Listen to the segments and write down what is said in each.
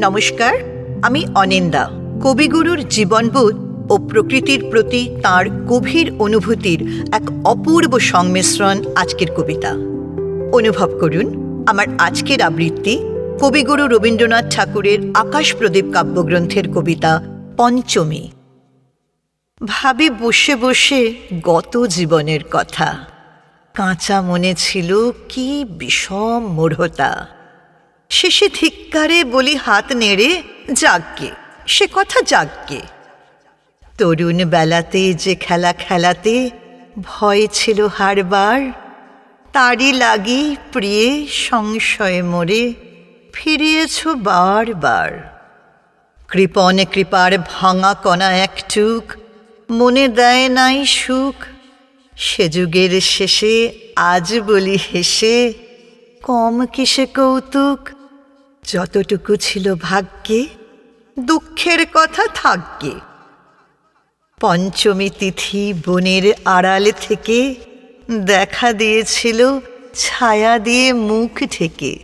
নমস্কার, আমি অনিন্দা। কবিগুরুর জীবনবোধ ও প্রকৃতির প্রতি তাঁর গভীর অনুভূতির এক অপূর্ব সংমিশ্রণ আজকের কবিতা। অনুভব করুন আমার আজকের আবৃত্তি কবিগুরু রবীন্দ্রনাথ ঠাকুরের আকাশ প্রদীপ কাব্যগ্রন্থের কবিতা পঞ্চমী। ভাবি বসে বসে গত জীবনের কথা, কাঁচা মনে ছিল কি বিষম মূঢ়তা। শেষে ধিক্কারে বলি হাত নেড়ে, যাগ্গে সে কথা যাগ্গে। তরুণ বেলাতে যে খেলা খেলাতে ভয় ছিল হারবার, তারই লাগি প্রিয়ে সংশয়ে মোরে ফিরিয়েছ বারবার। কৃপণে কৃপার ভাঙা কণা একটুক মনে দেয় নাই সুখ, সে যুগের শেষে আজ বলি হেসে কম কিসে কৌতুক। যতটুকু ছিল ভাগ্যে দুঃখের কথা থাকগে। পঞ্চমী তিথি বনের আড়াল থেকে দেখা দিয়েছিল ছায়া দিয়ে মুখ ঢেকে।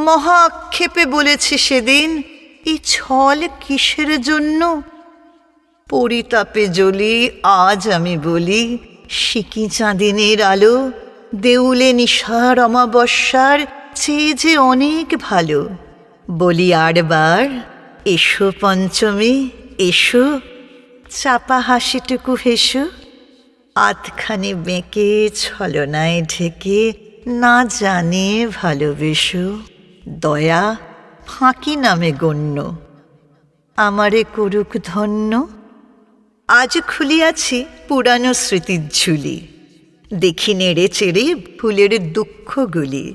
মহা আক্ষেপে বলেছি সেদিন, এই ছল কিসের জন্য? পরিতাপে জ্বলি আজ আমি বলি, সিকি চাঁদিনের আলো দেউলে নিশার অমাবস্যার চেয়ে যে অনেক ভালো। বলি আরবার, এসো পঞ্চমী এসো, চাপা হাসিটুকু হেসো। আধখানি বেঁকে ছলনায় ঢেকে না জানিয়ে ভালোবেসো। দয়া ফাঁকি নামে গণ্য, আমারে করুক ধন্য। আজ খুলিয়াছি পুরানো স্মৃতির ঝুলি, দেখি নেড়ে চেড়ে ফুলের দুঃখগুলি।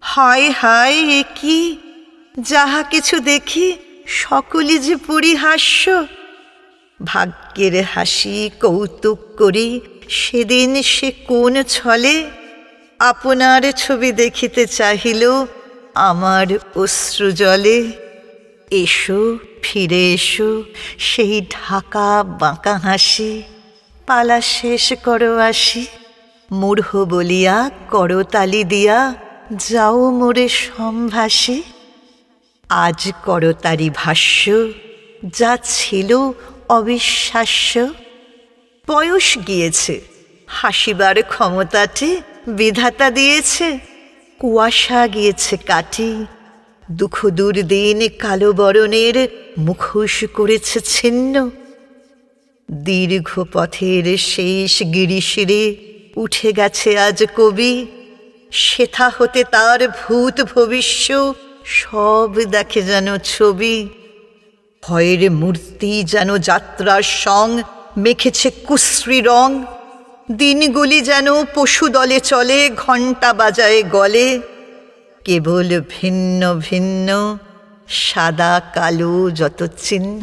হায় হায় এ কি, যাহা কিছু দেখি সকলই যে পরিহাস্য। ভাগ্যের হাসি কৌতুক করি সেদিন সে কোন ছলে আপনার ছবি দেখিতে চাহিল আমার অশ্রু জলে। এসো ফিরে এসো সেই ঢাকা বাঁকা হাসি, পালা শেষ করো আসি। মূঢ় বলিয়া করতালি দিয়া যাও মোরে সম্ভাসী। আজ করতারি ভাষ্য যা ছিল অবিশ্বাস্য। বয়স গিয়েছে, হাসিবার ক্ষমতাটি বিধাতা দিয়েছে। কুয়াশা গিয়েছে কাটি, দুঃখ দুর্দিন কালো বরণের মুখোশ করেছে ছিন্ন। দীর্ঘ পথের শেষ গিরিশিরে উঠে গেছে আজ কবি, সেথা হতে তার ভূত ভবিষ্য সব দেখে যেন ছবি। ভয়ের মূর্তি যেন যাত্রার সং মেখেছে কুশ্রী রং। দিনগুলি যেন পশু দলে চলে, ঘণ্টা বাজায় গলে। কেবল ভিন্ন ভিন্ন সাদা কালো যত চিহ্ন।